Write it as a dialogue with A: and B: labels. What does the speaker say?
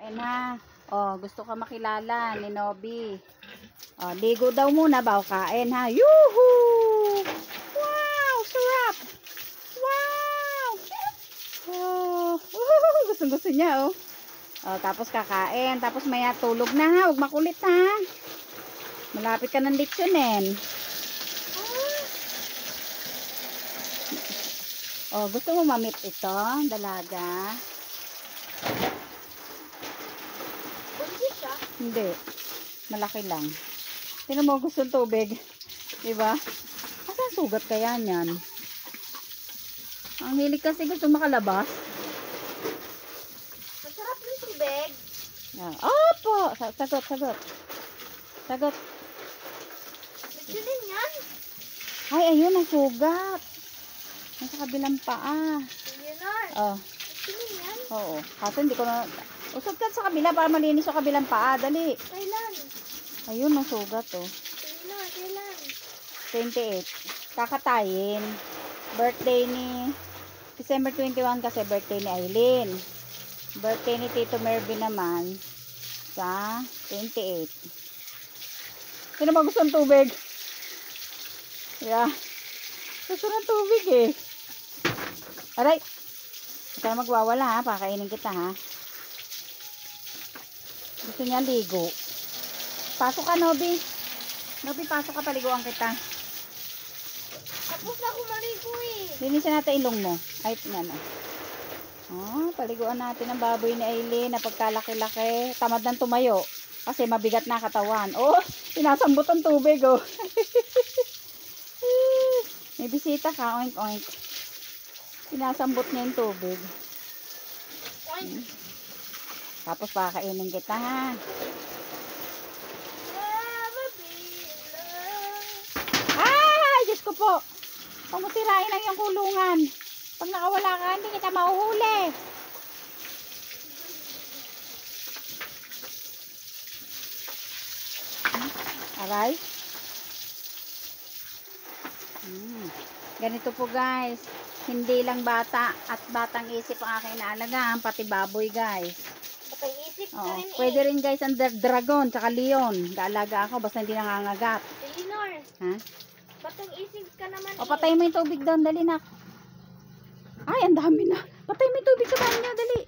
A: Kain na. Oh, gusto ka makilala ni Nobby. Oh, ligo daw muna bago kain ha. Yuhu! Wow, sarap. Wow! Oh, gusto niya oh. Oh, tapos kakain, tapos maya tulog na ha. Huwag makulit ha. Malapit ka ng leksyonin. Oh, gusto mo mamit ito, dalaga?
B: Buntis siya?
A: Hindi. Malaki lang. Tingnan mo, gusto ng tubig. Diba? Asa sugat kaya niyan? Ang hilig kasi gusto makalabas.
B: Masarap yung tubig.
A: Opo! Sagot. Sagot.
B: Bitsinin yan.
A: Ay, ayun ang sugat. Nasa kabilang paa.
B: Leonor.
A: Oh,
B: Bitsinin yan.
A: oo. Kaso hindi ko na... Usap ka sa kabila para malinis yung kabilang paa. Dali.
B: Kailan?
A: Ayun ang sugat oh.
B: Leonor, kailan?
A: 28. Kakatayin. Birthday ni... December 21 kasi birthday ni Aileen. Birthday ni Tito Mervin naman sa 28. Sino ba gusto ng tubig? Yeah. Gusto ng tubig eh. Aray! Huwag ka na magwawala ha. Pakainin kita ha. Gusto niya ligo. Pasok ka, Nobby. Nobby, pasok ka. Paliguan kita.
B: Tapos na ako maligo eh.
A: Linisin natin ilong mo. Ay, ano. Oh, paliguan natin ang baboy ni Aileen na pagkalaki-laki. Tamad ng tumayo. Kasi mabigat na katawan. Oh, sinasambot ang tubig oh. May bisita ka. Oink, oink. Sinasambot niya yung tubig.
B: Oink.
A: Tapos pakainin kita ha. Ay, Diyos ko po. Pamusirain lang yung kulungan. Pag nakawala ka, hindi kita mahuhuli. Aray. Ganito po guys. Hindi lang bata at batang isip ang aking inaalagaan, pati baboy guys.
B: Batang isip ka
A: Oo,
B: rin eh.
A: pwede rin guys ang dragon tsaka leon. Gaalaga ako basta hindi nangangagat.
B: Leonor,
A: Ha?
B: batang isip ka naman
A: O patay mo yung tubig doon, dali nak. Ay, ang dami na. Patay mo yung tubig sa banyo, dali.